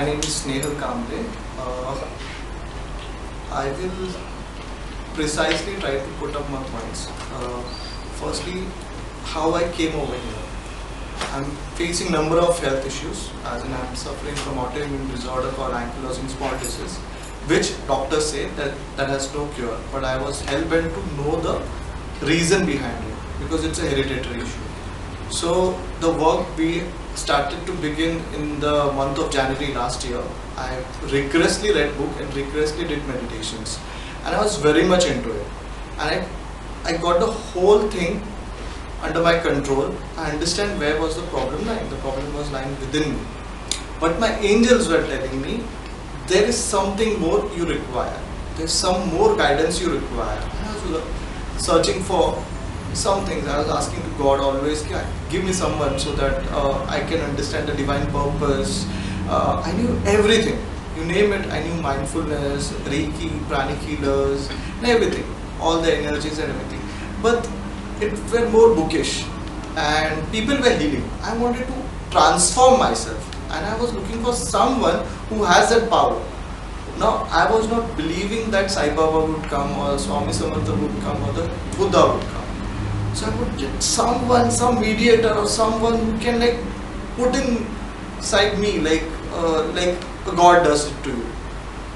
name is Snehal Kamble. I will precisely try to put up my points. Firstly, how I came over here. I'm facing number of health issues, as in I'm suffering from autoimmune disorder called ankylosing spondylosis, which doctors say that has no cure. But I was hell-bent to know the reason behind it because it's a hereditary issue. So the work we started to begin in the month of January last year. I rigorously read book and rigorously did meditations, and I was very much into it. And I got the whole thing under my control. I understand where was the problem lying. The problem was lying within me. But my angels were telling me there is something more you require. There's some more guidance you require. And I was searching for some things. I was asking to God always, give me someone so that I can understand the divine purpose. I knew everything. You name it, I knew mindfulness, Reiki, pranic healers, and everything. All the energies and everything. But it were more bookish. And people were healing. I wanted to transform myself. And I was looking for someone who has that power. Now, I was not believing that Sai Baba would come or Swami Samartha would come or the Buddha would come. So I would get someone, some mediator or someone who can like put inside me like a God does it to you.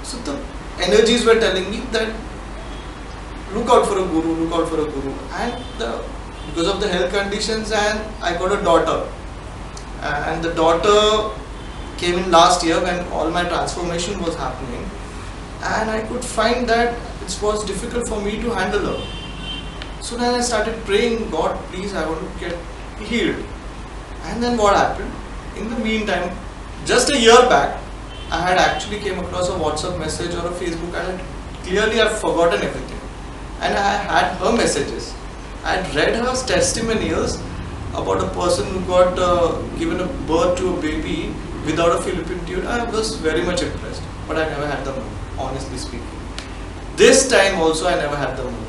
So the energies were telling me that look out for a guru, look out for a guru. And because of the health conditions, and I got a daughter. And the daughter came in last year when all my transformation was happening. And I could find that it was difficult for me to handle her. So then I started praying, God, please, I want to get healed. And then what happened? In the meantime, just a year back, I had actually came across a WhatsApp message or a Facebook. I had forgotten everything. And I had her messages. I had read her testimonials about a person who got given a birth to a baby without a fallopian tube. I was very much impressed. But I never had the money, honestly speaking. This time also I never had the money.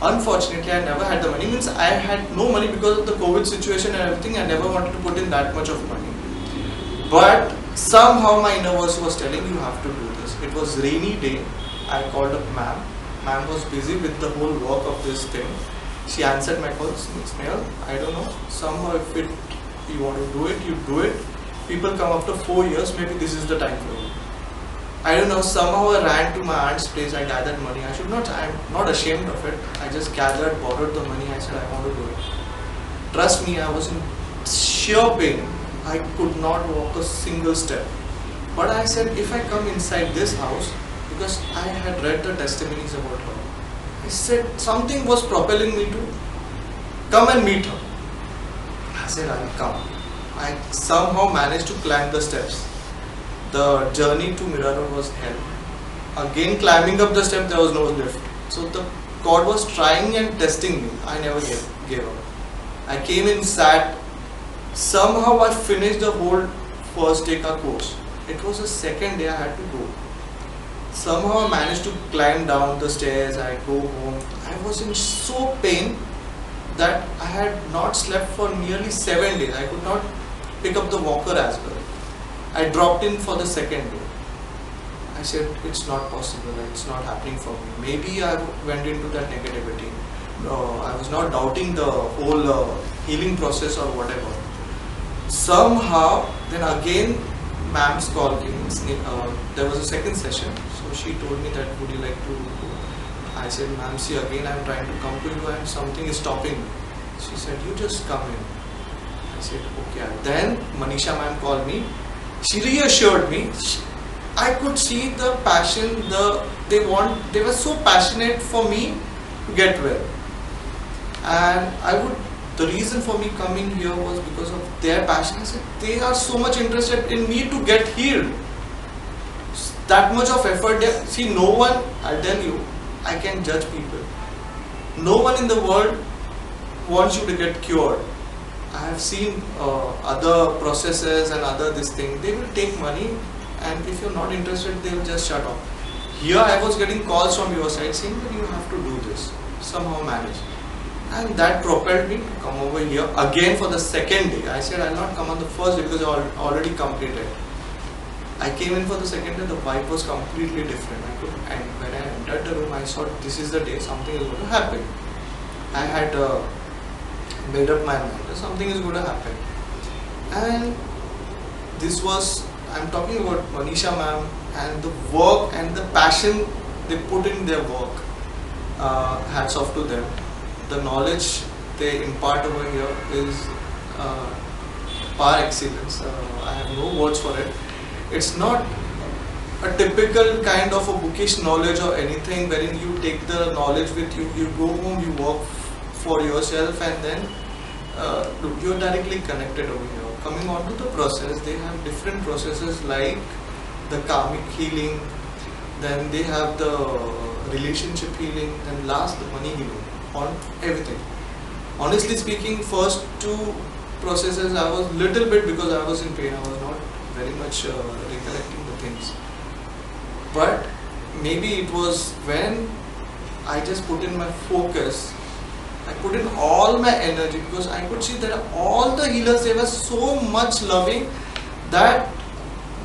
Unfortunately, I never had the money. Means I had no money because of the COVID situation and everything. I never wanted to put in that much of money. But somehow my inner voice was telling you have to do this. It was rainy day. I called up ma'am. Ma'am was busy with the whole work of this thing. She answered my calls. Snehal, I don't know. Somehow if you want to do it, you do it. People come after 4 years. Maybe this is the time for you. I don't know, somehow I ran to my aunt's place, I gathered money. I'm not ashamed of it. I just gathered, borrowed the money, I said I want to do it. Trust me, I was in sheer pain. I could not walk a single step. But I said, if I come inside this house, because I had read the testimonies about her, I said something was propelling me to come and meet her. I said, I'll come. I somehow managed to climb the steps. The journey to Mira Road was hell. Again, climbing up the step, there was no lift. So the God was trying and testing me. I never gave up. I came in, sat. Somehow I finished the whole first day ka course. It was the second day I had to go. Somehow I managed to climb down the stairs. I go home. I was in so pain that I had not slept for nearly 7 days. I could not pick up the walker as well. I dropped in for the second day. I said, it's not possible, it's not happening for me. Maybe I went into that negativity. No, I was not doubting the whole healing process or whatever. Somehow, then again, ma'am's call came. There was a second session. So she told me that, would you like to go? I said, ma'am, see, again I'm trying to come to you and something is stopping me. She said, you just come in. I said, okay. Then Manisha ma'am called me. She reassured me. I could see the passion. They were so passionate for me to get well. And the reason for me coming here was because of their passion. I said, they are so much interested in me to get healed. That much of effort there. See, no one, I'll tell you, I can judge people. No one in the world wants you to get cured. I have seen other processes and other this thing. They will take money, and if you're not interested, they will just shut off. Here I was getting calls from your side saying that you have to do this. Somehow manage. And that propelled me to come over here again for the second day. I said I'll not come on the first day because I already completed. I came in for the second day, the vibe was completely different. And when I entered the room, I saw this is the day something is going to happen. I had made up my mind that something is going to happen. And this was, I'm talking about Manisha ma'am and the work and the passion they put in their work. Hats off to them. The knowledge they impart over here is par excellence. I have no words for it. It's not a typical kind of a bookish knowledge or anything wherein you take the knowledge with you, you go home, you work for yourself, and then look, you're directly connected over here. Coming on to the process, they have different processes like the karmic healing, then they have the relationship healing, and last the money healing on everything. Honestly speaking, first two processes I was little bit, because I was in pain, I was not very much recollecting the things. But maybe it was when I just put in my focus, I put in all my energy, because I could see that all the healers, they were so much loving that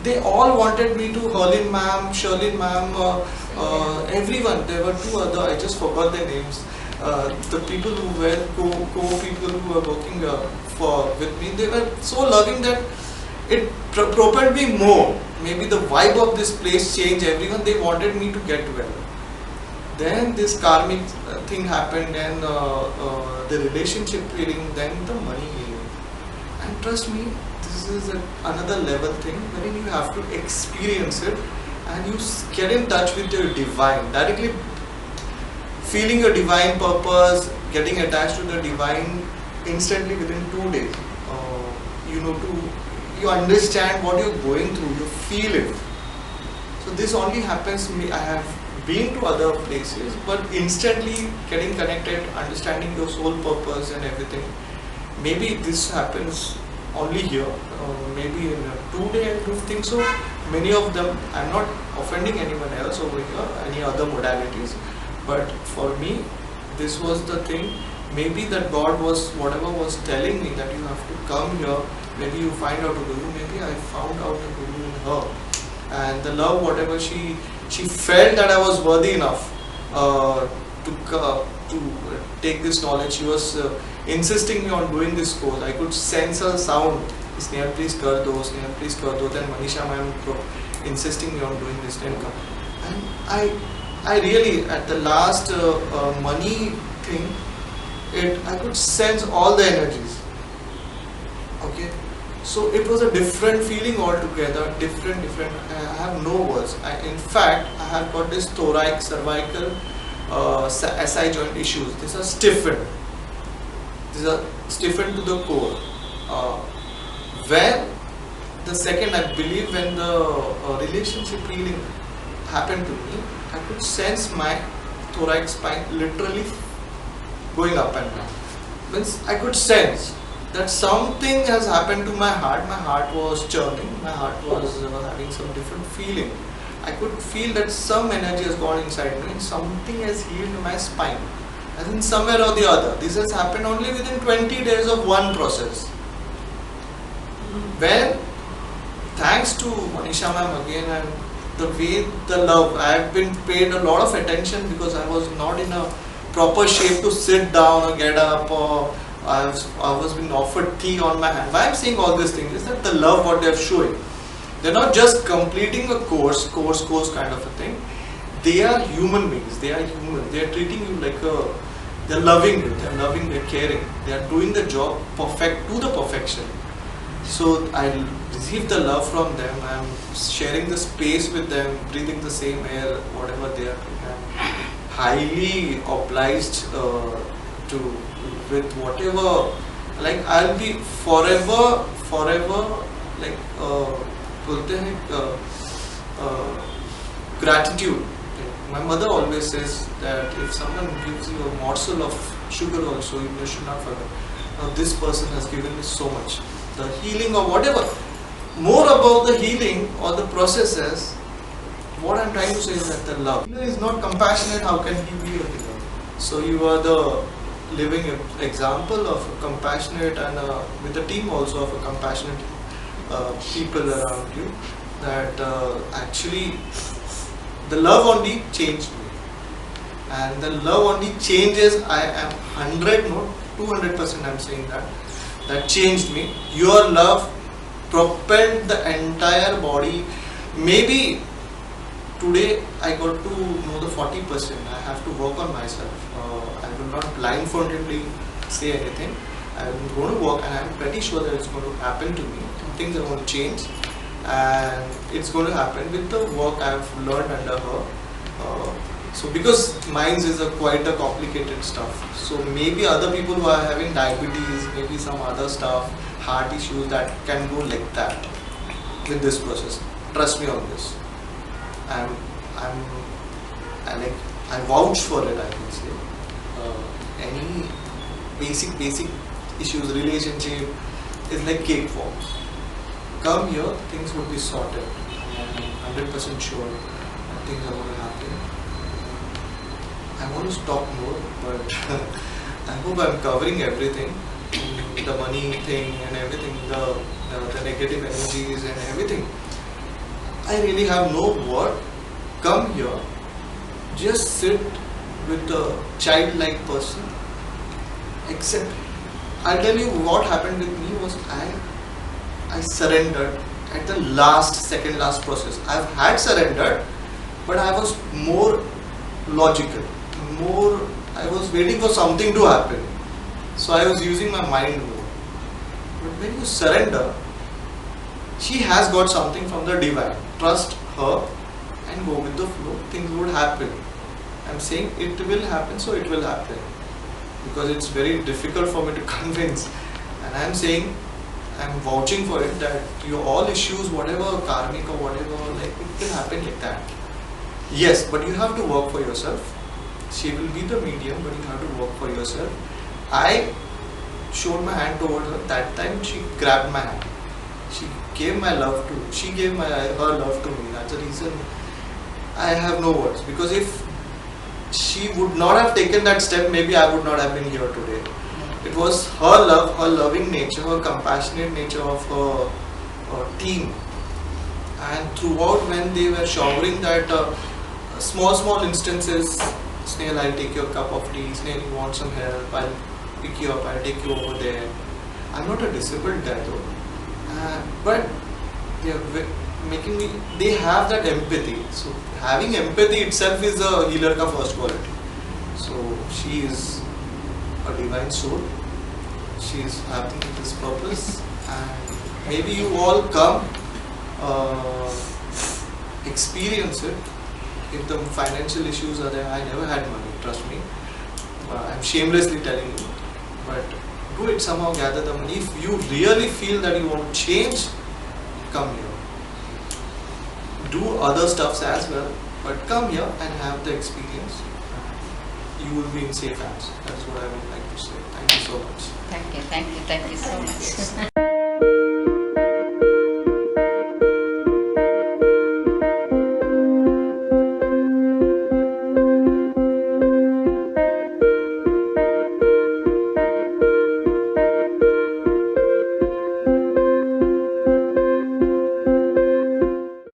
they all wanted me to, Herlin ma'am, Sherlin ma'am, everyone. There were two other, I just forgot their names. The people who were co-people who were working with me, they were so loving that it propelled me more. Maybe the vibe of this place changed everyone. They wanted me to get well. Then this karmic thing happened, and the relationship healing, then the money healing. And trust me, this is another level thing wherein you have to experience it and you get in touch with your divine, directly feeling your divine purpose, getting attached to the divine instantly within 2 days. You understand what you're going through, you feel it. So this only happens to me. I have been to other places, but instantly getting connected, understanding your soul purpose and everything. Maybe this happens only here. Maybe in 2 days, I don't think so. Many of them, I'm not offending anyone else over here, any other modalities. But for me, this was the thing. Maybe that God was, whatever was telling me that you have to come here, maybe you find out a guru, maybe I found out a guru in her. And the love, whatever she felt that I was worthy enough to take this knowledge. She was insisting me on doing this course. I could sense her sound. Sneha, please kar do, Sneha, please kar do. Then Manisha ma'am insisting me on doing this. And I really, at the last money thing, I could sense all the energies. Okay. So it was a different feeling altogether, different. I have no words. In fact, I have got this thoracic, cervical, SI joint issues. These are stiffened. These are stiffened to the core. When the second, I believe, when the relationship healing happened to me, I could sense my thoracic spine literally going up and down. Means I could sense that something has happened to my heart. My heart was churning, my heart was having some different feeling. I could feel that some energy has gone inside me and something has healed my spine. As in somewhere or the other. This has happened only within 20 days of one process. When, thanks to Manisha ma'am again, and the way, the love, I have been paid a lot of attention because I was not in a proper shape to sit down or get up, or I was being offered tea on my hand. Why I'm saying all these things is that the love what they're showing. They're not just completing a course kind of a thing. They are human beings. They are human. They are treating you like they're loving you. They're loving. They're caring. They are doing the job to the perfection. So I receive the love from them. I'm sharing the space with them, breathing the same air, whatever they are doing. I'm highly obliged with whatever, like I'll be forever like बोलते हैं gratitude. My mother always says that if someone gives you a morsel of sugar also, you should not forget. Now this person has given me so much. The healing or whatever. More about the healing or the processes, what I'm trying to say is that the love. Healer is not compassionate, how can he be a healer? So you are the living example of a compassionate and with a team also of a compassionate people around you. that actually the love only changed me, and the love only changes. I am 100, no, 200%. I'm saying that changed me. Your love propelled the entire body. Maybe today I got to know the 40%. I have to work on myself. I will not blindfoldedly say anything. I'm going to work, and I'm pretty sure that it's going to happen to me. Things are going to change, and it's going to happen with the work I've learned under her. So because mine is quite a complicated stuff. So maybe other people who are having diabetes, maybe some other stuff, heart issues, that can go like that with this process. Trust me on this. I'm, I'm, I vouch for it. I can say any basic issues, relationship is like cake forms. Come here, things would be sorted. I'm 100% sure that things are going to happen. I want to talk more, but I hope I'm covering everything. The money thing and everything, the negative energies and everything. I really have no word. Come here, just sit with a childlike person. Except, I'll tell you what happened with me was I surrendered at the last process. I've had surrendered, but I was more logical. I was waiting for something to happen. So I was using my mind more. But when you surrender, she has got something from the divine. Trust her and go with the flow. Things would happen. I'm saying it will happen, so it will happen. Because it's very difficult for me to convince. And I'm saying, I'm vouching for it that your all issues, whatever karmic or whatever, like it will happen like that. Yes, but you have to work for yourself. She will be the medium, but you have to work for yourself. I showed my hand toward her. That time she grabbed my hand. She gave her love to me. That's the reason I have no words. Because if she would not have taken that step, maybe I would not have been here today. It was her love, her loving nature, her compassionate nature of her team. And throughout, when they were showering that small instances, Snail, I'll take your cup of tea. Snail, you want some help? I'll pick you up. I'll take you over there. I'm not a disabled guy though, but they're making me. They have that empathy. So having empathy itself is a healer ka first quality. So she is a divine soul. She is having this purpose, and maybe you all come experience it. If the financial issues are there, I never had money, trust me. I'm shamelessly telling you. But do it somehow, gather the money. If you really feel that you want to change, come here. Do other stuffs as well, but come here and have the experience. You will be in safe hands. That's what I would like to say. Thank you so much. Thank you so much.